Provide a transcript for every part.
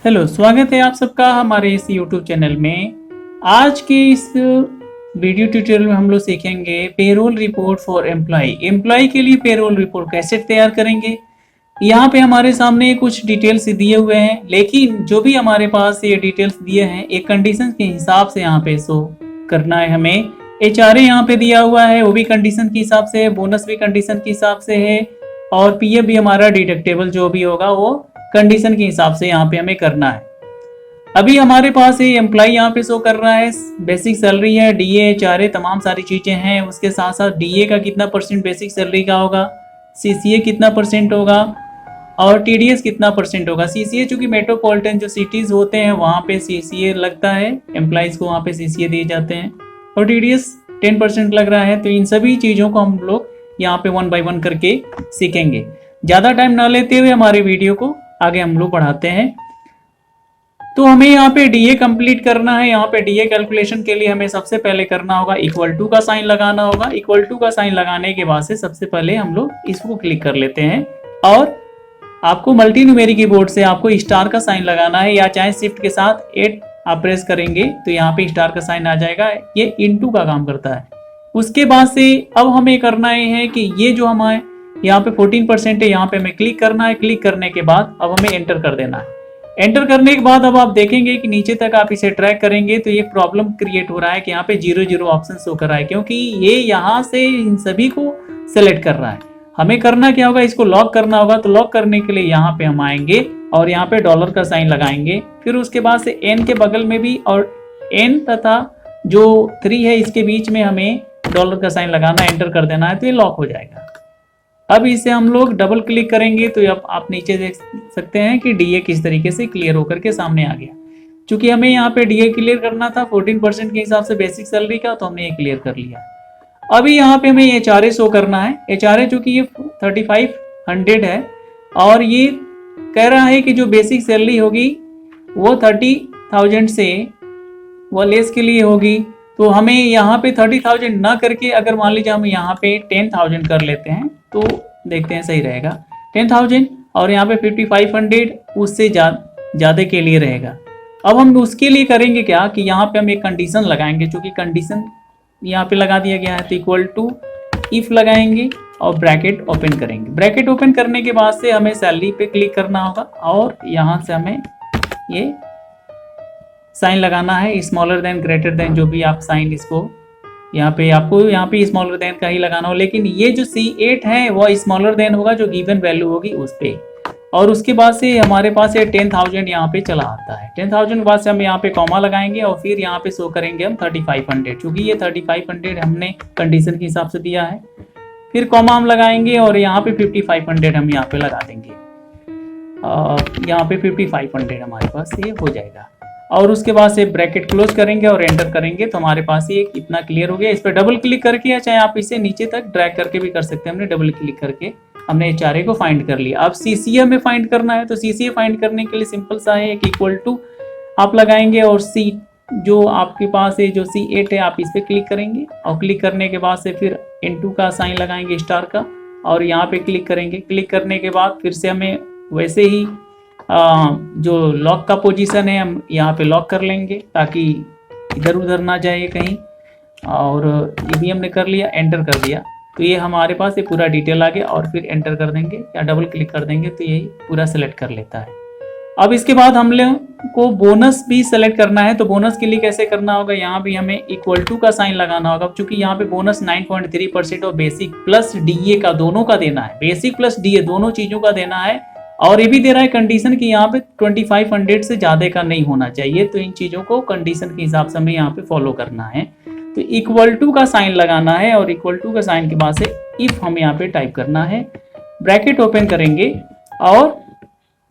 Hello, स्वागत है आप सबका हमारे इस YouTube चैनल में। आज के इस वीडियो ट्यूटोरियल में हम लोग सीखेंगे पेरोल रिपोर्ट फॉर एम्प्लॉय के लिए पेरोल रिपोर्ट कैसे तैयार करेंगे। यहाँ पे हमारे सामने कुछ डिटेल्स दिए हुए हैं, लेकिन जो भी हमारे पास ये डिटेल्स दिए हैं एक कंडीशन के हिसाब से यहाँ पे शो करना है। हमें HRA यहाँ पे दिया हुआ है, वो भी कंडीशन के हिसाब से है, बोनस भी कंडीशन के हिसाब से है और PF भी हमारा डिडक्टेबल जो भी होगा वो कंडीशन के हिसाब से यहाँ पे हमें करना है। अभी हमारे पास ये एम्प्लॉय यहाँ पे शो कर रहा है, बेसिक सैलरी है, DA HRA तमाम सारी चीजें हैं। उसके साथ साथ DA का कितना परसेंट बेसिक सैलरी का होगा, CCA कितना परसेंट होगा और TDS कितना परसेंट होगा। CCA चूंकि मेट्रोपॉलिटन जो सिटीज होते हैं वहाँ पे CCA लगता है, एम्प्लॉयज को वहाँ पे CCA दिए जाते हैं और TDS 10% लग रहा है। तो इन सभी चीजों को हम लोग यहाँ पे 1 बाय 1 करके सीखेंगे। ज्यादा टाइम ना लेते हुए हमारे वीडियो को आगे हम लोग बढ़ाते हैं। तो हमें यहाँ पे DA कंप्लीट करना है। यहाँ पे DA कैलकुलेशन के लिए हमें सबसे पहले करना होगा इक्वल टू का साइन लगाना होगा। इक्वल टू का साइन लगाने के बाद से सबसे पहले हम लोग इसको क्लिक कर लेते हैं और आपको मल्टी न्यूमेरिक कीबोर्ड से आपको स्टार का साइन लगाना है, या चाहे शिफ्ट के साथ 8 आप प्रेस करेंगे तो यहाँ पे स्टार का साइन आ जाएगा। ये इनटू का काम करता है। उसके बाद से अब हमें करना है कि ये जो हमारे यहाँ पे 14% है, यहाँ पे हमें क्लिक करना है। क्लिक करने के बाद अब हमें एंटर कर देना है। एंटर करने के बाद अब आप देखेंगे कि नीचे तक आप इसे ट्रैक करेंगे तो ये प्रॉब्लम क्रिएट हो रहा है कि यहाँ पे 0 ऑप्शन शो कर रहा है, क्योंकि ये यहाँ से इन सभी को सेलेक्ट कर रहा है। हमें करना क्या होगा, इसको लॉक करना होगा। तो लॉक करने के लिए यहाँ पे हम आएंगे और यहाँ पे डॉलर का साइन लगाएंगे। फिर उसके बाद से N के बगल में भी और N तथा जो 3 है इसके बीच में हमें डॉलर का साइन लगाना, एंटर कर देना है तो ये लॉक हो जाएगा। अब इसे हम लोग डबल क्लिक करेंगे तो अब आप नीचे देख सकते हैं कि DA किस तरीके से क्लियर होकर के सामने आ गया। चूंकि हमें यहाँ पे DA क्लियर करना था 14% के हिसाब से बेसिक सैलरी का, तो हमने ये क्लियर कर लिया। अभी यहाँ पे हमें HRA शो करना है। HRA चूंकि ये 3500 है और ये कह रहा है कि जो बेसिक सैलरी होगी वो 30,000 से वो लेस के लिए होगी। तो हमें यहाँ पे 30,000 ना करके अगर मान लीजिए हम यहाँ पे 10,000 कर लेते हैं तो देखते हैं सही रहेगा। 10,000 और यहाँ पे 5500 उससे ज़्यादा के लिए रहेगा। अब हम उसके लिए करेंगे क्या कि यहाँ पे हम एक कंडीशन लगाएंगे। चूंकि कंडीशन यहाँ पे लगा दिया गया है तो इक्वल टू इफ लगाएंगे और ब्रैकेट ओपन करेंगे। ब्रैकेट ओपन करने के बाद से हमें सैलरी पे क्लिक करना होगा और यहाँ से हमें ये साइन लगाना है, स्मॉलर देन ग्रेटर देन, जो भी आप साइन इसको यहाँ पे आपको यहाँ पे स्मॉलर देन का ही लगाना हो। लेकिन ये जो C8 है वो स्मॉलर देन होगा जो गिवन वैल्यू होगी उस पे। और उसके बाद से हमारे पास ये 10,000 यहाँ पे चला आता है। 10,000 के बाद से हम यहाँ पे कॉमा लगाएंगे और फिर यहाँ पे शो करेंगे हम 3500, क्योंकि ये 3500 हमने कंडीशन के हिसाब से दिया है। फिर कॉमा हम लगाएंगे और यहाँ पे 5500 हम यहाँ पे लगा देंगे। यहाँ पे 5500 हमारे पास ये हो जाएगा। और उसके बाद से ब्रैकेट क्लोज करेंगे और एंटर करेंगे तो हमारे पास ये कितना क्लियर हो गया। इस पर डबल क्लिक करके या चाहे आप इसे नीचे तक ड्रैग करके भी कर सकते हैं। हमने डबल क्लिक करके हमने HRA को फाइंड कर लिया। अब CCA हमें फाइंड करना है तो CCA फाइंड करने के लिए सिंपल सा है, एक इक्वल टू आप लगाएंगे और C जो आपके पास है जो C8 है आप इस पर क्लिक करेंगे और क्लिक करने के बाद से फिर N2 का साइन लगाएंगे स्टार का और यहाँ पे क्लिक करेंगे। क्लिक करने के बाद फिर से हमें वैसे ही जो लॉक का पोजीशन है हम यहाँ पे लॉक कर लेंगे ताकि इधर उधर ना जाए कहीं। और ये भी हमने कर लिया, एंटर कर दिया तो ये हमारे पास ये पूरा डिटेल आ गया। और फिर एंटर कर देंगे या डबल क्लिक कर देंगे तो ये पूरा सेलेक्ट कर लेता है। अब इसके बाद हम लोग को बोनस भी सेलेक्ट करना है। तो बोनस के लिए कैसे करना होगा, यहाँ भी हमें इक्वल टू का साइन लगाना होगा। चूंकि यहाँ पे बोनस 9.3% और बेसिक प्लस DA का दोनों का देना है, बेसिक प्लस DA दोनों चीजों का देना है। और ये भी दे रहा है कंडीशन कि यहाँ पे 2500 से ज्यादा का नहीं होना चाहिए। तो इन चीजों को कंडीशन के हिसाब से हमें यहाँ पे फॉलो करना है। तो इक्वल टू का साइन लगाना है और इक्वल टू का साइन के बाद से इफ हमें यहाँ पे टाइप करना है। ब्रैकेट ओपन करेंगे और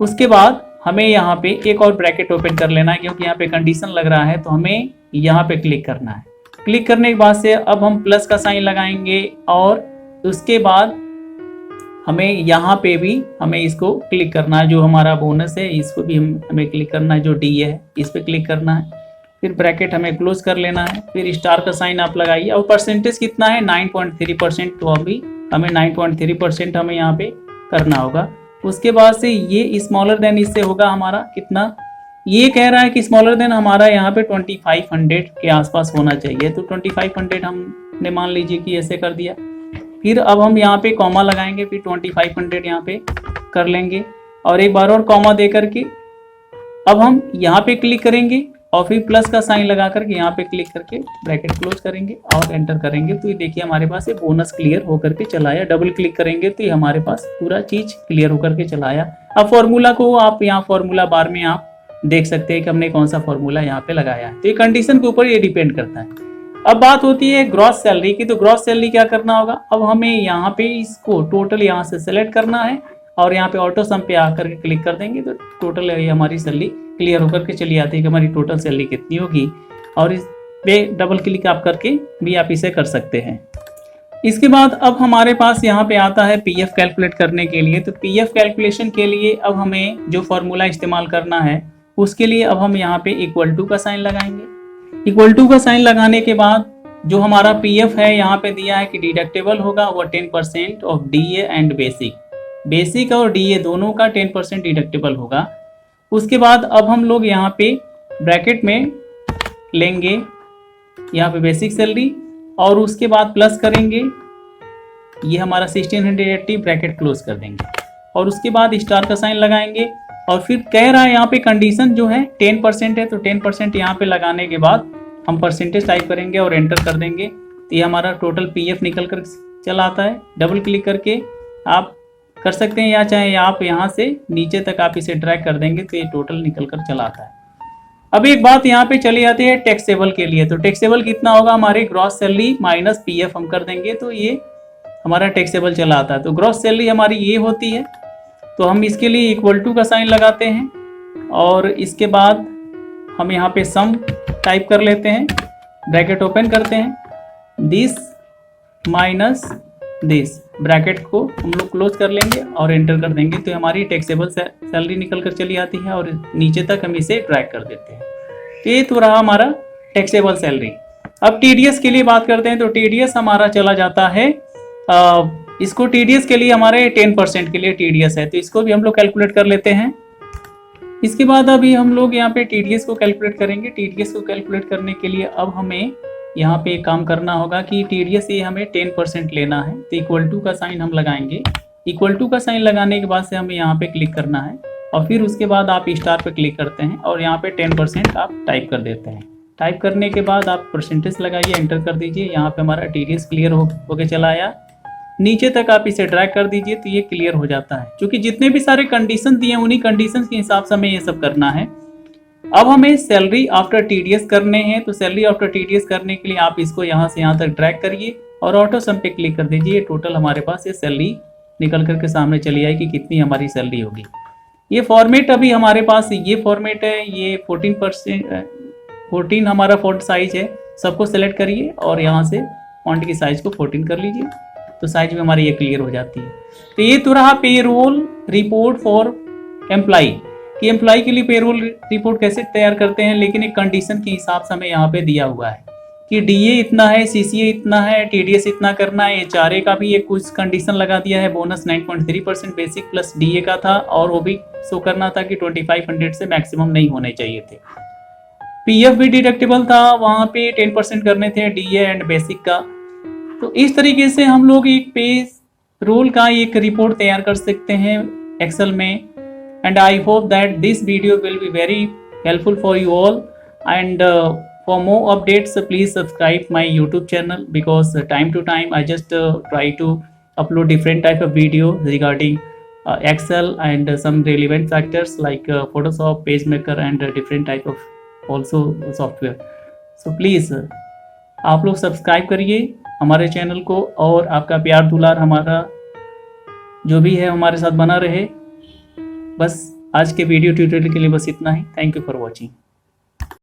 उसके बाद हमें यहाँ पे एक और ब्रैकेट ओपन कर लेना है, क्योंकि यहाँ पे कंडीशन लग रहा है तो हमें यहाँ पे क्लिक करना है। क्लिक करने के बाद से अब हम प्लस का साइन लगाएंगे और उसके बाद हमें यहाँ पे भी हमें इसको क्लिक करना है। जो हमारा बोनस है इसको भी हमें क्लिक करना है, जो DA है इस पे क्लिक करना है। फिर ब्रैकेट हमें क्लोज कर लेना है। फिर स्टार का साइन आप लगाइए और परसेंटेज कितना है 9.3%। तो अभी हमें 9.3% हमें यहाँ पे करना होगा। उसके बाद से ये स्मॉलर देन इससे होगा हमारा कितना ये कह रहा है कि स्मॉलर देन हमारा यहाँ पे 2500 के आसपास होना चाहिए, तो 2500 हमने मान लीजिए कि ऐसे कर दिया। फिर अब हम यहाँ पे कॉमा लगाएंगे, फिर 2500 यहाँ पे कर लेंगे और एक बार और कॉमा दे करके अब हम यहाँ पे क्लिक करेंगे और फिर प्लस का साइन लगा करके यहाँ पे क्लिक करके ब्रैकेट क्लोज करेंगे और एंटर करेंगे। तो ये देखिए हमारे पास ये बोनस क्लियर होकर के चला आया। डबल क्लिक करेंगे तो ये हमारे पास पूरा चीज क्लियर होकर के चला आया। अब फॉर्मूला को आप यहाँ फॉर्मूला बार में आप देख सकते हैं कि हमने कौन सा फॉर्मूला यहाँ पे लगाया है। तो ये कंडीशन के ऊपर ये डिपेंड करता है। अब बात होती है ग्रॉस सैलरी की। तो ग्रॉस सैलरी क्या करना होगा, अब हमें यहाँ पे इसको टोटल यहाँ से सेलेक्ट करना है और यहाँ पे ऑटो सम पे आकर के क्लिक कर देंगे तो टोटल हमारी सैलरी क्लियर होकर के चली आती है कि हमारी टोटल सैलरी कितनी होगी। और इस पे डबल क्लिक आप करके भी आप इसे कर सकते हैं। इसके बाद अब हमारे पास यहाँ पे आता है पीएफ कैलकुलेट करने के लिए। तो पीएफ कैलकुलेशन के लिए अब हमें जो फॉर्मूला इस्तेमाल करना है उसके लिए अब हम यहाँ पे इक्वल टू का साइन लगाएंगे। इक्वल टू का साइन लगाने के बाद जो हमारा पीएफ है यहाँ पे दिया है कि डिडक्टेबल होगा वो 10% ऑफ डीए एंड बेसिक और डीए दोनों का 10% डिडक्टेबल होगा। उसके बाद अब हम लोग यहाँ पे ब्रैकेट में लेंगे यहाँ पे बेसिक सैलरी और उसके बाद प्लस करेंगे, ये हमारा 1680 ब्रैकेट क्लोज कर देंगे और उसके बाद स्टार का साइन लगाएंगे। और फिर कह रहा है यहाँ पे कंडीशन जो है 10% है, तो 10% यहाँ पे लगाने के बाद हम परसेंटेज टाइप करेंगे और एंटर कर देंगे। तो ये हमारा टोटल पीएफ निकल कर चला आता है। डबल क्लिक करके आप कर सकते हैं या चाहे आप यहाँ से नीचे तक आप इसे ड्रैग कर देंगे तो ये टोटल निकल कर चला आता है। अब एक बात यहाँ पे चली आती है टैक्सेबल के लिए। तो टैक्सेबल कितना होगा, हमारे ग्रॉस सैलरी माइनस पीएफ हम कर देंगे तो ये हमारा टैक्सेबल चला आता है। तो ग्रॉस सैलरी हमारी ये होती है। तो हम इसके लिए इक्वल टू का साइन लगाते हैं और इसके बाद हम यहाँ पे सम टाइप कर लेते हैं, ब्रैकेट ओपन करते हैं, दिस माइनस दिस, ब्रैकेट को हम लोग क्लोज कर लेंगे और एंटर कर देंगे तो हमारी टैक्सेबल सैलरी निकल कर चली आती है और नीचे तक हम इसे ड्रैग कर देते हैं। तो ये तो रहा हमारा टैक्सेबल सैलरी। अब टीडीएस के लिए बात करते हैं। तो टीडीएस हमारा चला जाता है इसको टीडीएस के लिए हमारे 10% के लिए टीडीएस है, तो इसको भी हम लोग कैलकुलेट कर लेते हैं। इसके बाद अभी हम लोग यहाँ पे टीडीएस को कैलकुलेट करेंगे। टीडीएस को कैलकुलेट करने के लिए अब हमें यहाँ पे एक काम करना होगा कि टीडीएस ये हमें 10% लेना है। तो इक्वल टू का साइन हम लगाएंगे। इक्वल टू का साइन लगाने के बाद से हमें यहाँ पे क्लिक करना है और फिर उसके बाद आप स्टार पे क्लिक करते हैं और यहाँ पे 10% आप टाइप कर देते हैं। टाइप करने के बाद आप परसेंटेज लगाइए, एंटर कर दीजिए। यहाँ पे हमारा टीडीएस क्लियर होके चला आया। नीचे तक आप इसे ड्रैग कर दीजिए तो ये क्लियर हो जाता है। क्योंकि जितने भी सारे कंडीशन दिए हैं उन्हीं कंडीशन के हिसाब से हमें ये सब करना है। अब हमें सैलरी आफ्टर टीडीएस करने हैं। तो सैलरी आफ्टर टीडीएस करने के लिए आप इसको यहाँ से यहाँ तक ड्रैग करिए और ऑटो सम पे क्लिक कर दीजिए। टोटल हमारे पास ये सैलरी निकल करके सामने चली आएगी कि कितनी हमारी सैलरी होगी। ये फॉर्मेट अभी हमारे पास ये फॉर्मेट है, ये 14 हमारा फॉन्ट साइज है। सबको सेलेक्ट करिए और यहाँ से फॉन्ट की साइज को 14 कर लीजिए तो साइज में हमारी ये क्लियर हो जाती है। तो ये तो रहा पेरोल रिपोर्ट फॉर एम्प्लॉई कि एम्प्लॉई के लिए पेरोल रिपोर्ट कैसे तैयार करते हैं, लेकिन एक कंडीशन के हिसाब से हमें यहाँ पे दिया हुआ है कि डीए इतना है, सीसीए इतना है, टीडीएस इतना करना है। एचआरए का भी एक कुछ कंडीशन लगा दिया है। बोनस 9.3% बेसिक प्लस डीए का था और वो भी शो करना था कि 2500 से मैक्सिमम नहीं होने चाहिए थे। पीएफ भी डिडक्टेबल था, वहाँ पे 10% करने थे डीए एंड बेसिक का। तो इस तरीके से हम लोग एक पेज रोल का एक रिपोर्ट तैयार कर सकते हैं एक्सेल में। And I hope that this video will be very helpful for you all. And for more updates please subscribe my YouTube channel because time to time I just try to upload different type of video regarding Excel and some relevant factors like Photoshop, PageMaker and different type of also software. So please आप लोग subscribe करिए हमारे channel को और आपका प्यार दुलार हमारा जो भी है हमारे साथ बना रहे। बस आज के वीडियो ट्यूटोरियल के लिए बस इतना ही। Thank you for watching.